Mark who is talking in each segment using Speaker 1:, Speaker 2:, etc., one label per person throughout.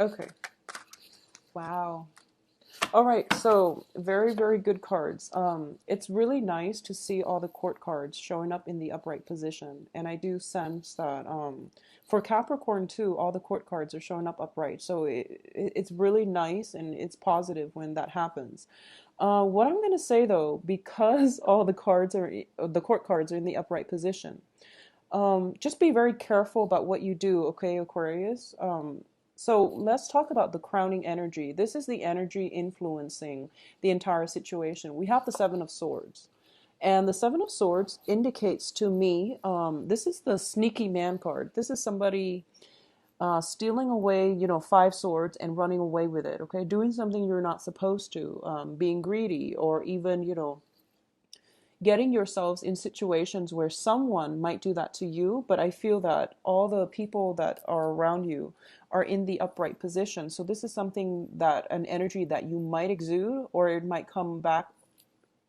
Speaker 1: Okay. Wow. All right, so very, very good cards. It's really nice to see all the court cards showing up in the upright position, and I do sense that for Capricorn too, all the court cards are showing up upright. So it's really nice and it's positive when that happens. What I'm going to say though, because all the court cards are in the upright position, just be very careful about what you do, okay, Aquarius? So let's talk about the crowning energy. This is the energy influencing the entire situation. We have the Seven of Swords. And the Seven of Swords indicates to me, this is the sneaky man card. This is somebody stealing away, five swords and running away with it, okay? Doing something you're not supposed to, being greedy, or even, getting yourselves in situations where someone might do that to you, but I feel that all the people that are around you are in the upright position. So this is something that an energy that you might exude or it might come back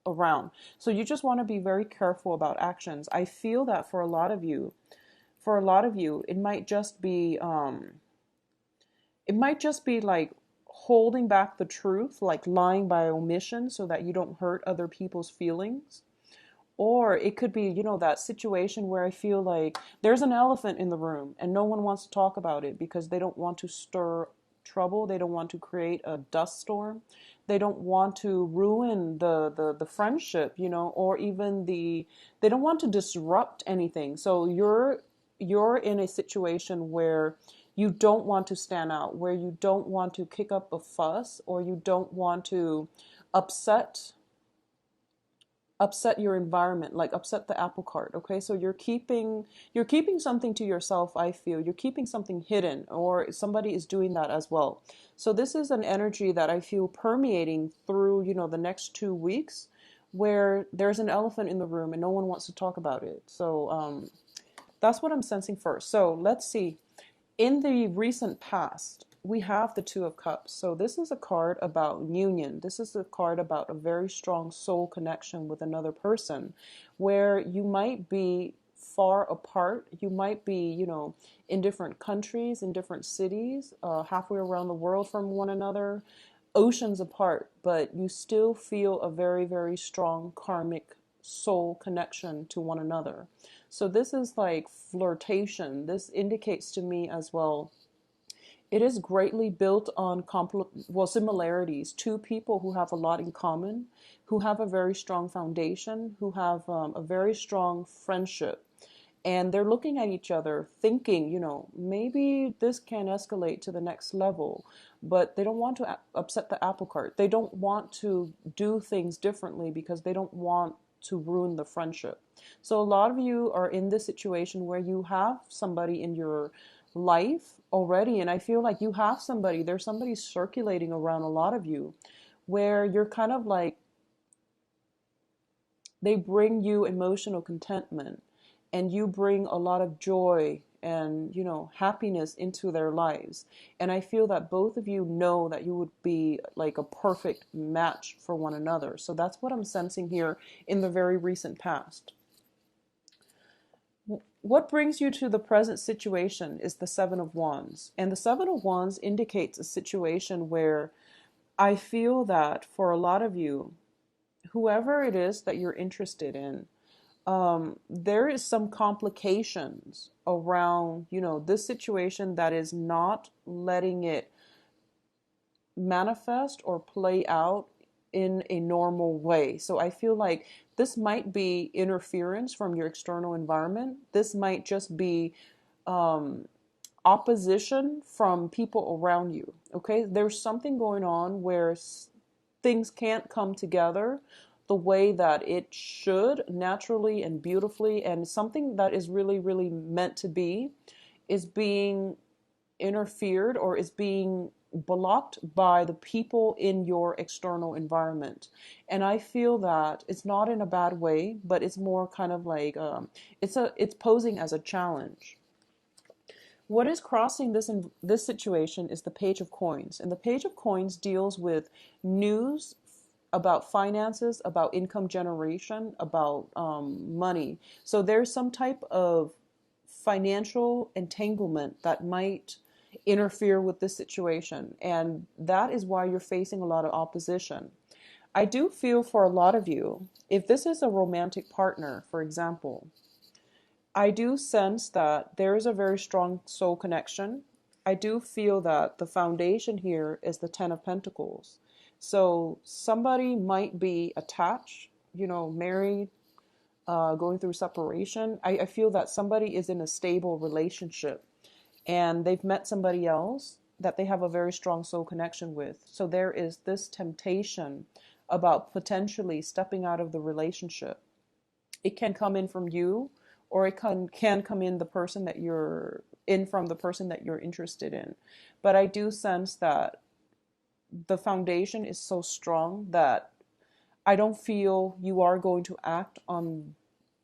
Speaker 1: around. So you just want to be very careful about actions. I feel that for a lot of you, it might just be like holding back the truth, like lying by omission so that you don't hurt other people's feelings. Or it could be, that situation where I feel like there's an elephant in the room and no one wants to talk about it because they don't want to stir trouble. They don't want to create a dust storm. They don't want to ruin the friendship, or even they don't want to disrupt anything. So you're in a situation where you don't want to stand out, where you don't want to kick up a fuss, or you don't want to upset upset your environment, like upset the apple cart. Okay, so you're keeping something to yourself. I feel you're keeping something hidden, or somebody is doing that as well. So this is an energy that I feel permeating through the next 2 weeks, where there's an elephant in the room and no one wants to talk about it. So that's what I'm sensing first. So let's see. In the recent past, we have the Two of Cups. So this is a card about union. This is a card about a very strong soul connection with another person, where you might be far apart. You might be, in different countries, in different cities, halfway around the world from one another, oceans apart, but you still feel a very, very strong karmic soul connection to one another. So this is like flirtation. This indicates to me as well, it is greatly built on similarities. Two people who have a lot in common, who have a very strong foundation, who have a very strong friendship. And they're looking at each other thinking, maybe this can escalate to the next level, but they don't want to upset the apple cart. They don't want to do things differently because they don't want to ruin the friendship. So a lot of you are in this situation where you have somebody in your life already, and I feel like there's somebody circulating around a lot of you, where you're kind of like, they bring you emotional contentment and you bring a lot of joy and happiness into their lives. And I feel that both of you know that you would be like a perfect match for one another. So that's what I'm sensing here in the very recent past. What brings you to the present situation is the Seven of Wands. And the Seven of Wands indicates a situation where I feel that for a lot of you, whoever it is that you're interested in, there is some complications around, this situation that is not letting it manifest or play out in a normal way. So I feel like this might be interference from your external environment. This might just be opposition from people around you. Okay, there's something going on where things can't come together the way that it should, naturally and beautifully, and something that is really, really meant to be is being interfered or is being blocked by the people in your external environment. And I feel that it's not in a bad way, but it's more kind of like it's posing as a challenge. What is crossing this situation is the Page of Coins, and the Page of Coins deals with news about finances, about income generation, about money. So there's some type of financial entanglement that might interfere with this situation. And that is why you're facing a lot of opposition. I do feel for a lot of you, if this is a romantic partner, for example, I do sense that there is a very strong soul connection. I do feel that the foundation here is the Ten of Pentacles. So somebody might be attached, married, going through separation. I feel that somebody is in a stable relationship and they've met somebody else that they have a very strong soul connection with. So there is this temptation about potentially stepping out of the relationship. It can come in from you, or it can come in the person that you're in from the person that you're interested in. But I do sense that the foundation is so strong that I don't feel you are going to act on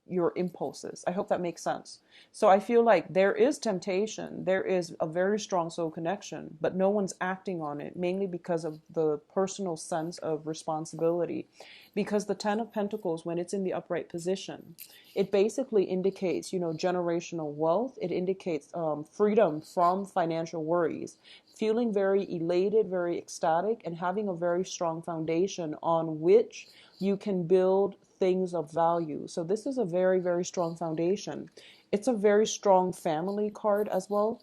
Speaker 1: your impulses. I hope that makes sense. So I feel like there is temptation, there is a very strong soul connection, but no one's acting on it, mainly because of the personal sense of responsibility. Because the Ten of Pentacles, when it's in the upright position, it basically indicates, generational wealth. It indicates freedom from financial worries, feeling very elated, very ecstatic, and having a very strong foundation on which you can build things of value. So this is a very, very strong foundation. It's a very strong family card as well.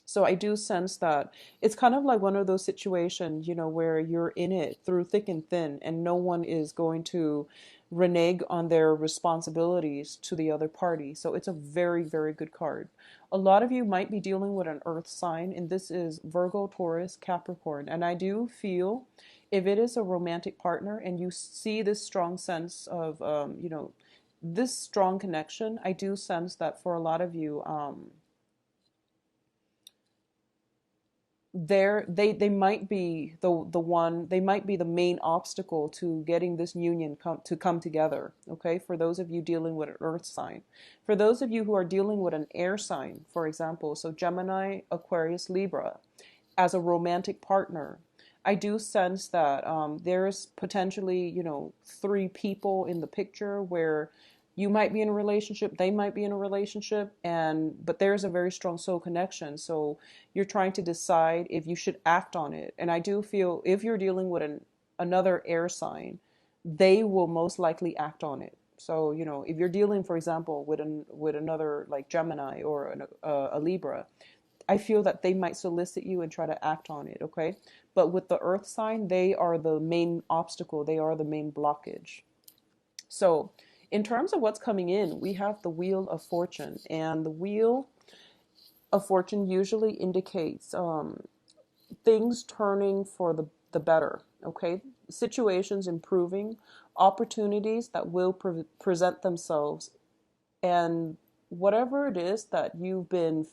Speaker 1: So I do sense that it's kind of like one of those situations, where you're in it through thick and thin, and no one is going to renege on their responsibilities to the other party. So it's a very, very good card. A lot of you might be dealing with an earth sign, and this is Virgo, Taurus, Capricorn. And I do feel if it is a romantic partner and you see this strong sense of, this strong connection, I do sense that for a lot of you, they might be they might be the main obstacle to getting this union come together. Okay, for those of you dealing with an earth sign. For those of you who are dealing with an air sign, for example, so Gemini, Aquarius, Libra, as a romantic partner, I do sense that there's potentially, three people in the picture where you might be in a relationship, they might be in a relationship, but there's a very strong soul connection. So you're trying to decide if you should act on it. And I do feel if you're dealing with another air sign, they will most likely act on it. So, if you're dealing, for example, with another like Gemini or a Libra, I feel that they might solicit you and try to act on it, okay? But with the earth sign, they are the main obstacle. They are the main blockage. So in terms of what's coming in, we have the Wheel of Fortune. And the Wheel of Fortune usually indicates things turning for the better, okay? Situations improving, opportunities that will present themselves. And whatever it is that you've been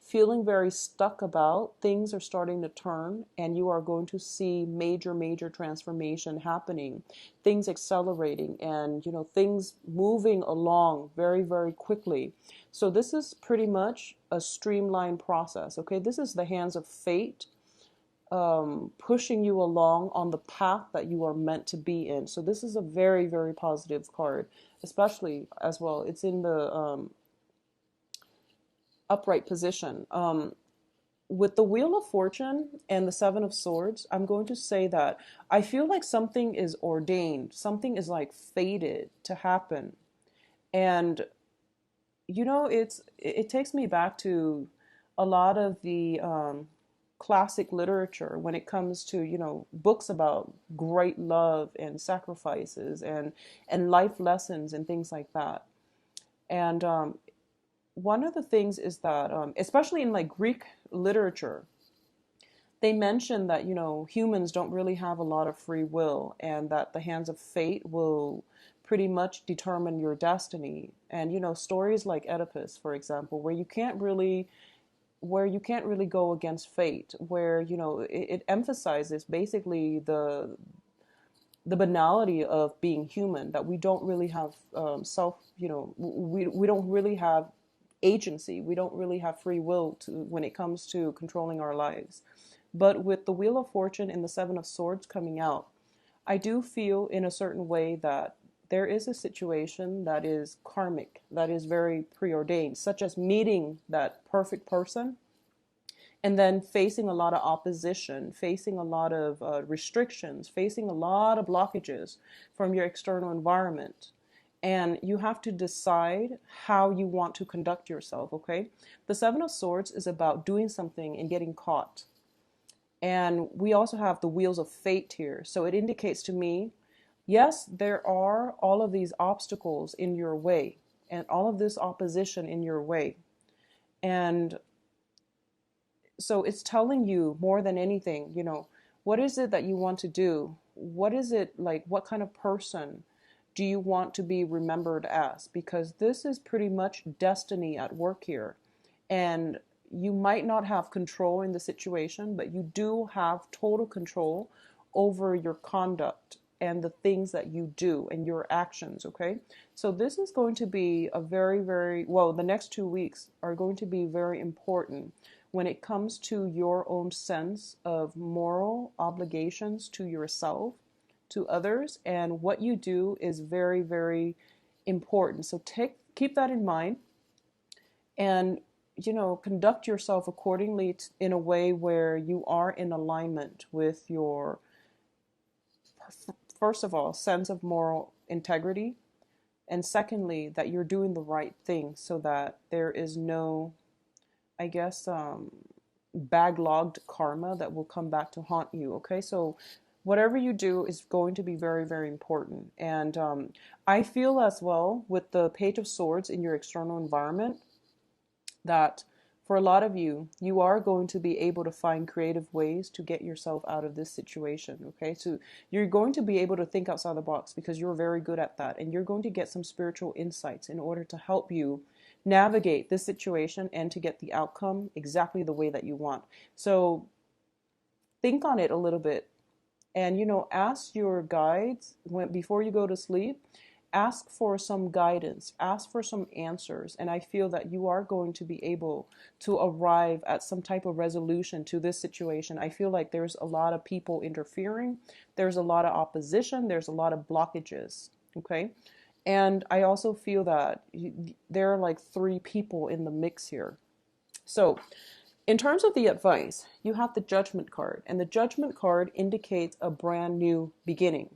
Speaker 1: feeling very stuck about, things are starting to turn and you are going to see major, major transformation happening, things accelerating and, things moving along very, very quickly. So this is pretty much a streamlined process, okay? This is the hands of fate pushing you along on the path that you are meant to be in. So this is a very, very positive card, especially as well. It's in the upright position. With the Wheel of Fortune and the Seven of Swords, I'm going to say that I feel like something is ordained, something is like fated to happen. And it takes me back to a lot of the classic literature when it comes to books about great love and sacrifices and life lessons and things like that. And one of the things is that, especially in like Greek literature, they mention that, humans don't really have a lot of free will and that the hands of fate will pretty much determine your destiny. And, stories like Oedipus, for example, where you can't really go against fate, where, it emphasizes basically the banality of being human, that we don't really have we don't really have agency. We don't really have free will when it comes to controlling our lives. But with the Wheel of Fortune and the Seven of Swords coming out, I do feel in a certain way that there is a situation that is karmic, that is very preordained, such as meeting that perfect person and then facing a lot of opposition, facing a lot of restrictions, facing a lot of blockages from your external environment. And you have to decide how you want to conduct yourself, okay? The Seven of Swords is about doing something and getting caught. And we also have the Wheels of Fate here. So it indicates to me, yes, there are all of these obstacles in your way and all of this opposition in your way. And so it's telling you more than anything, what is it that you want to do? What is it like? What kind of person do you want to be remembered as? Because this is pretty much destiny at work here. And you might not have control in the situation, but you do have total control over your conduct and the things that you do and your actions, okay? So this is going to be a very, very, well, the next 2 weeks are going to be very important when it comes to your own sense of moral obligations to yourself, to others, and what you do is very, very important. So keep that in mind, and conduct yourself accordingly in a way where you are in alignment with your, first of all, sense of moral integrity, and secondly, that you're doing the right thing so that there is no, I guess, backlogged karma that will come back to haunt you, okay? So whatever you do is going to be very, very important. And I feel as well with the Page of Swords in your external environment that for a lot of you, you are going to be able to find creative ways to get yourself out of this situation, okay? So you're going to be able to think outside the box because you're very good at that. And you're going to get some spiritual insights in order to help you navigate this situation and to get the outcome exactly the way that you want. So think on it a little bit and, ask your guides before you go to sleep. Ask for some guidance, ask for some answers, and I feel that you are going to be able to arrive at some type of resolution to this situation. I feel like there's a lot of people interfering, there's a lot of opposition, there's a lot of blockages, okay? And I also feel that there are like 3 people in the mix here. So in terms of the advice, you have the Judgment card, and the Judgment card indicates a brand new beginning.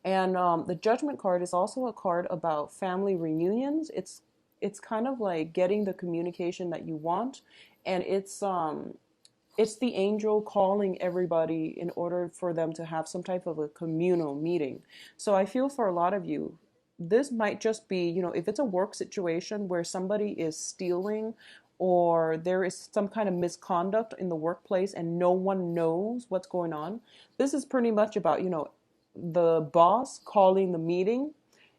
Speaker 1: And the Judgment card is also a card about family reunions. It's kind of like getting the communication that you want, and it's the angel calling everybody in order for them to have some type of a communal meeting. So I feel for a lot of you, this might just be, if it's a work situation where somebody is stealing or there is some kind of misconduct in the workplace and no one knows what's going on. This is pretty much about, the boss calling the meeting,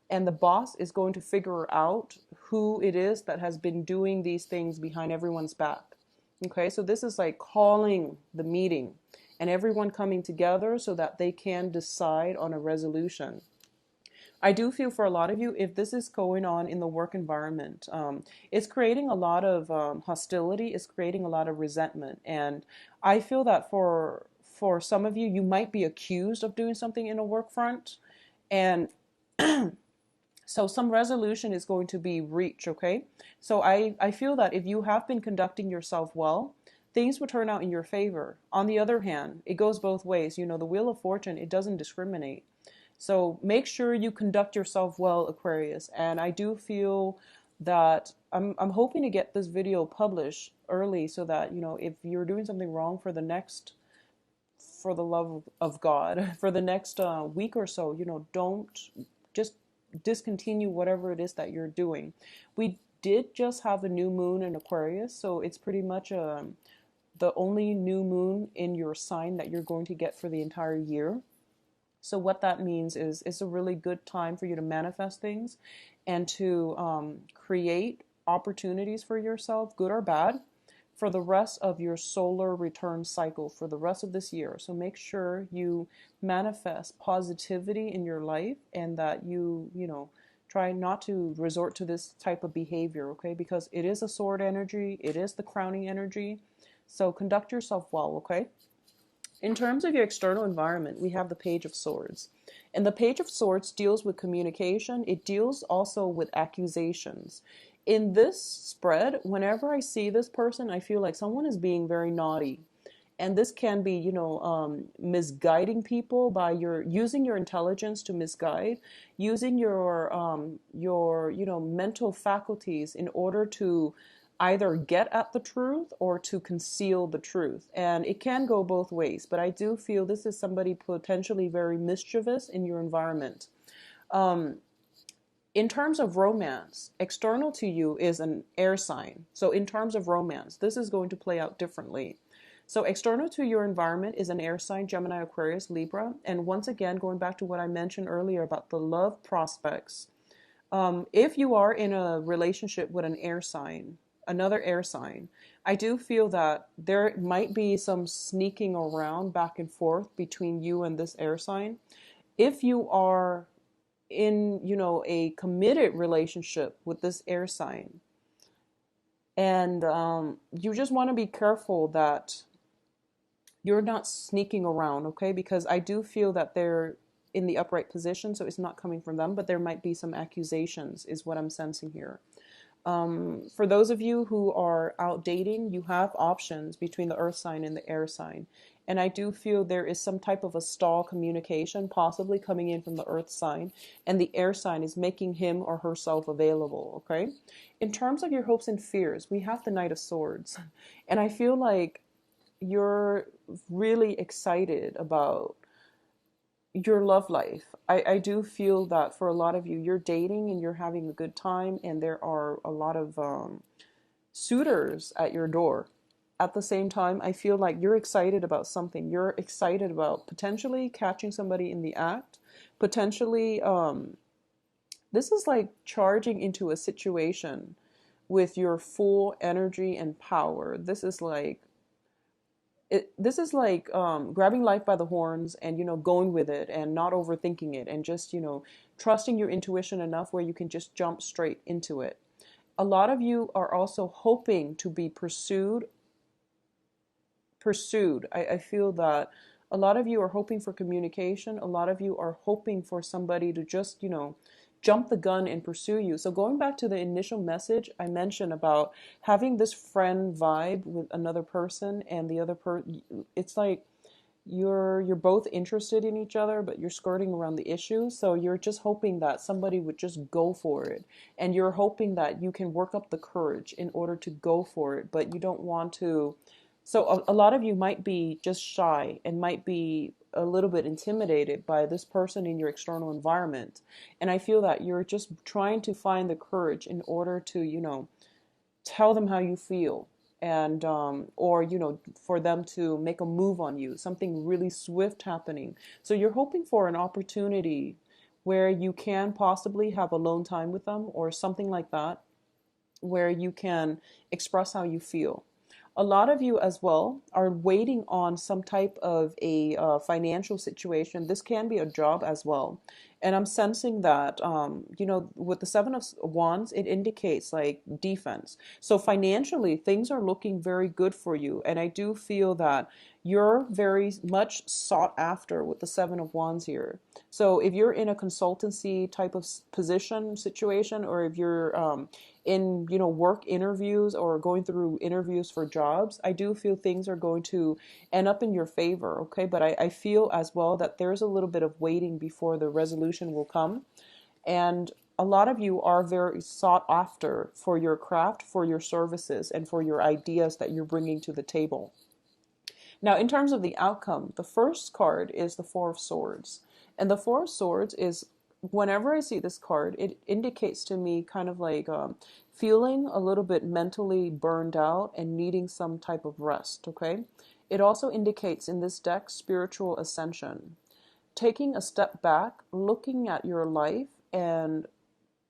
Speaker 1: and the boss is going to figure out who it is that has been doing these things behind everyone's back. Okay, so this is like calling the meeting and everyone coming together so that they can decide on a resolution. I do feel for a lot of you, if this is going on in the work environment, it's creating a lot of hostility, it's creating a lot of resentment. And I feel that for some of you, you might be accused of doing something in a work front. And so some resolution is going to be reached, okay? So I feel that if you have been conducting yourself well, things will turn out in your favor. On the other hand, it goes both ways. The Wheel of Fortune, it doesn't discriminate. So make sure you conduct yourself well, Aquarius. And I do feel that I'm hoping to get this video published early so that, if you're doing something wrong for the love of God, for the next week or so, don't just discontinue whatever it is that you're doing. We did just have a new moon in Aquarius, so it's pretty much the only new moon in your sign that you're going to get for the entire year. So what that means is it's a really good time for you to manifest things and to create opportunities for yourself, good or bad, for the rest of your solar return cycle for the rest of this year. So make sure you manifest positivity in your life and that you try not to resort to this type of behavior, okay? Because it is a sword energy, it is the crowning energy. So conduct yourself well, okay? In terms of your external environment, we have the Page of Swords. And the Page of Swords deals with communication. It deals also with accusations. in this spread, whenever I see this person, I feel like someone is being very naughty. And this can be, misguiding people by your using your intelligence to misguide, using your mental faculties in order to either get at the truth or to conceal the truth. And it can go both ways, but I do feel this is somebody potentially very mischievous in your environment. Um, in terms of romance, external to you is an air sign. So in terms of romance, this is going to play out differently. So external to your environment is an air sign, Gemini, Aquarius, Libra. And once again, going back to what I mentioned earlier about the love prospects, if you are in a relationship with an air sign, another air sign, I do feel that there might be some sneaking around back and forth between you and this air sign. If you are in, a committed relationship with this air sign, and you just want to be careful that you're not sneaking around, okay? Because I do feel that they're in the upright position, so it's not coming from them, but there might be some accusations, is what I'm sensing here. For those of you who are out dating, you have options between the earth sign and the air sign. And I do feel there is some type of a stall communication possibly coming in from the earth sign, and the air sign is making him or herself available, okay? In terms of your hopes and fears, we have the Knight of Swords. And I feel like you're really excited about your love life. I do feel that for a lot of you, you're dating and you're having a good time, and there are a lot of suitors at your door. At the same time, I feel like you're excited about something. You're excited about potentially catching somebody in the act. Potentially, this is like charging into a situation with your full energy and power. This is like grabbing life by the horns and going with it and not overthinking it, and just trusting your intuition enough where you can just jump straight into it. A lot of you are also hoping to be pursued. I feel that a lot of you are hoping for communication. A lot of you are hoping for somebody to just jump the gun and pursue you. So going back to the initial message I mentioned about having this friend vibe with another person, and the other person, it's like you're both interested in each other, but you're skirting around the issue. So you're just hoping that somebody would just go for it, and you're hoping that you can work up the courage in order to go for it, but you don't want to. So a lot of you might be just shy and might be a little bit intimidated by this person in your external environment. And I feel that you're just trying to find the courage in order to, tell them how you feel, and or for them to make a move on you, something really swift happening. So you're hoping for an opportunity where you can possibly have alone time with them, or something like that, where you can express how you feel. A lot of you as well are waiting on some type of a financial situation. This can be a job as well. And I'm sensing that, with the Seven of Wands, it indicates like defense. So financially, things are looking very good for you. And I do feel that you're very much sought after with the Seven of Wands here. So if you're in a consultancy type of position situation, or if you're in work interviews or going through interviews for jobs, I do feel things are going to end up in your favor, okay? But I feel as well that there's a little bit of waiting before the resolution will come. And a lot of you are very sought after for your craft, for your services, and for your ideas that you're bringing to the table. Now, in terms of the outcome, the first card is the Four of Swords. And the Four of Swords is, whenever I see this card, it indicates to me kind of like feeling a little bit mentally burned out and needing some type of rest, okay? It also indicates in this deck spiritual ascension. Taking a step back, looking at your life, and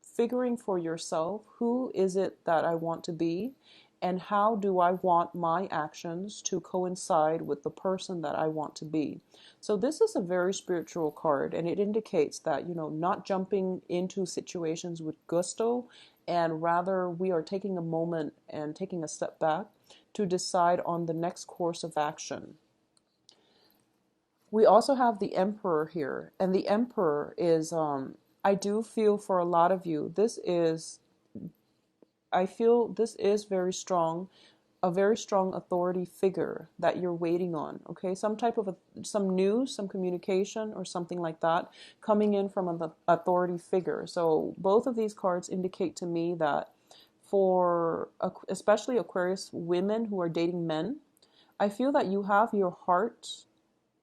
Speaker 1: figuring for yourself, who is it that I want to be? And how do I want my actions to coincide with the person that I want to be? So this is a very spiritual card, and it indicates that, not jumping into situations with gusto, and rather we are taking a moment and taking a step back to decide on the next course of action. We also have the Emperor here, and the Emperor is, I do feel for a lot of you, this is I feel this is very strong, a very strong authority figure that you're waiting on. Okay, some type of some news, some communication, or something like that coming in from an authority figure. So both of these cards indicate to me that for especially Aquarius women who are dating men, I feel that you have your heart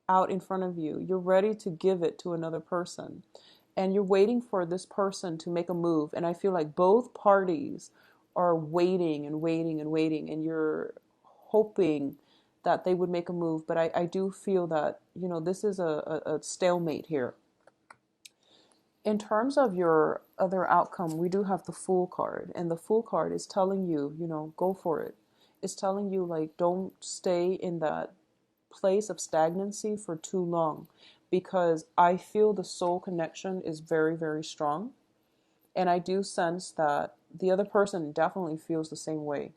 Speaker 1: out in front of you. You're ready to give it to another person. And you're waiting for this person to make a move. And I feel like both parties are waiting and waiting and waiting. And you're hoping that they would make a move. But I do feel that, you know, this is a stalemate here. In terms of your other outcome, we do have the Fool card. And the Fool card is telling you, you know, go for it. It's telling you, like, don't stay in that place of stagnancy for too long, because I feel the soul connection is very, very strong. And I do sense that the other person definitely feels the same way.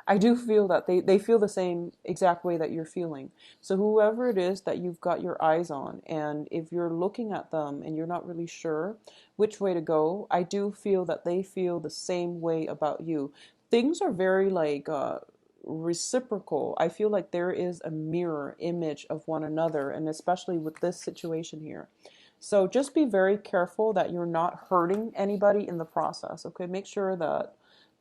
Speaker 1: I do feel that they feel the same exact way that you're feeling. So whoever it is that you've got your eyes on, and if you're looking at them and you're not really sure which way to go, I do feel that they feel the same way about you. Things are very like reciprocal. I feel like there is a mirror image of one another, and especially with this situation here. So just be very careful that you're not hurting anybody in the process. Okay, make sure that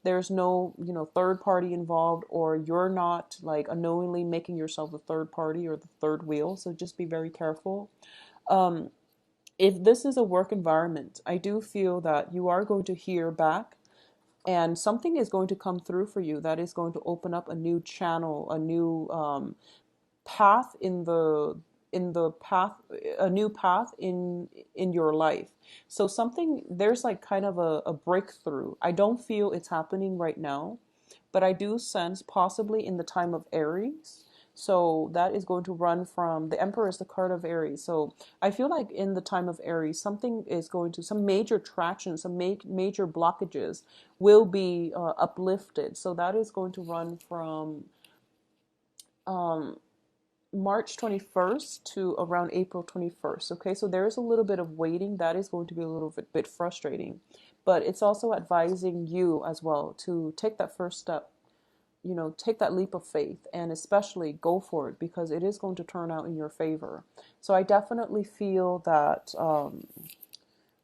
Speaker 1: there's no, you know, third party involved, or you're not like unknowingly making yourself the third party or the third wheel. So just be very careful. Um, if this is a work environment, I do feel that you are going to hear back, and something is going to come through for you that is going to open up a new channel, a new path in the path, a new path in your life. So something, there's like kind of a breakthrough. I don't feel it's happening right now, but I do sense possibly in the time of Aries. So that is going to run from, the Emperor is the card of Aries. So I feel like in the time of Aries, something is going to, some major traction, some major blockages will be uplifted. So that is going to run from um, March 21st to around April 21st. Okay, so there is a little bit of waiting. That is going to be a little bit frustrating, but it's also advising you as well to take that first step, you know, take that leap of faith, and especially go for it, because it is going to turn out in your favor. So I definitely feel that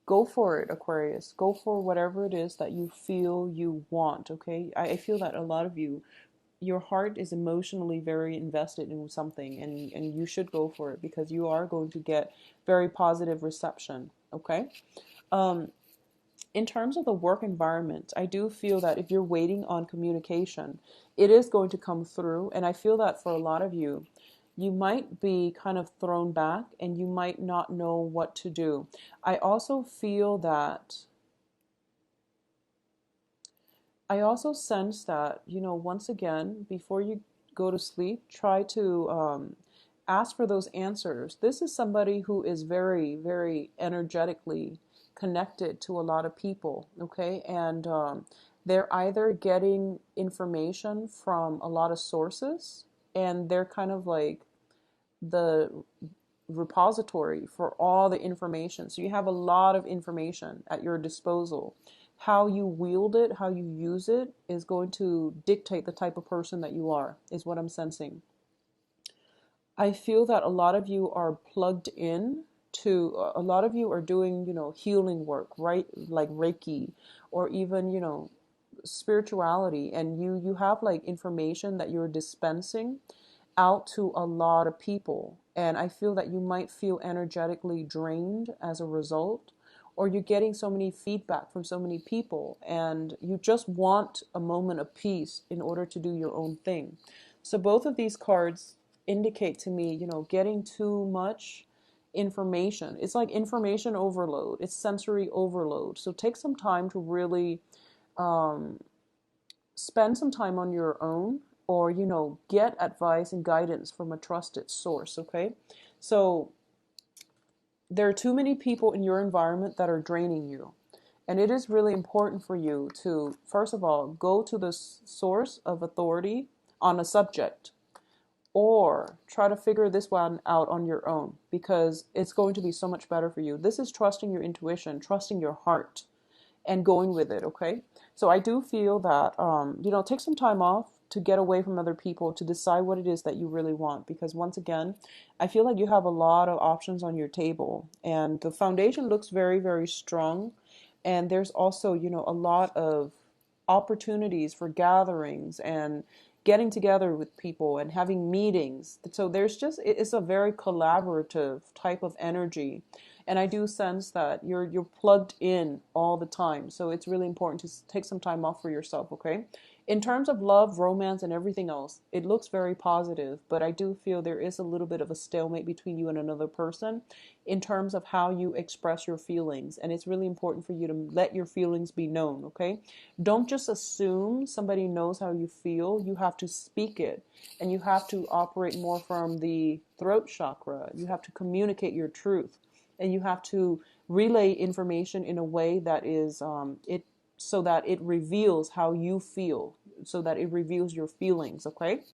Speaker 1: go for it, Aquarius. Go for whatever it is that you feel you want. Okay, I feel that a lot of you, your heart is emotionally very invested in something, and you should go for it, because you are going to get very positive reception. Okay. Um, in terms of the work environment, I do feel that if you're waiting on communication, it is going to come through. And I feel that for a lot of you, you might be kind of thrown back and you might not know what to do. I also feel that, I also sense that, you know, once again, before you go to sleep, try to ask for those answers. This is somebody who is very, very energetically connected to a lot of people, okay? And they're either getting information from a lot of sources, and they're kind of like the repository for all the information. So you have a lot of information at your disposal. How you wield it, how you use it, is going to dictate the type of person that you are, is what I'm sensing. I feel that a lot of you are plugged in to, a lot of you are doing, you know, healing work, right? Like Reiki, or even, you know, spirituality, and you have like information that you're dispensing out to a lot of people. And I feel that you might feel energetically drained as a result, or you're getting so many feedback from so many people, and you just want a moment of peace in order to do your own thing. So both of these cards indicate to me, you know, getting too much information. It's like information overload. It's sensory overload. So take some time to really um, spend some time on your own, or, you know, get advice and guidance from a trusted source. Okay, so there are too many people in your environment that are draining you, and it is really important for you to, first of all, go to the source of authority on a subject, or try to figure this one out on your own, because it's going to be so much better for you. This is trusting your intuition, trusting your heart, and going with it, okay? So I do feel that, take some time off to get away from other people to decide what it is that you really want. Because once again, I feel like you have a lot of options on your table and the foundation looks very, very strong. And there's also, a lot of opportunities for gatherings and getting together with people and having meetings. So there's just, it's a very collaborative type of energy. And I do sense that you're plugged in all the time. So it's really important to take some time off for yourself, okay? In terms of love, romance, and everything else, it looks very positive, but I do feel there is a little bit of a stalemate between you and another person in terms of how you express your feelings. And it's really important for you to let your feelings be known, okay? Don't just assume somebody knows how you feel. You have to speak it, and you have to operate more from the throat chakra. You have to communicate your truth, and you have to relay information in a way that is so that it reveals how you feel, so that it reveals your feelings, okay?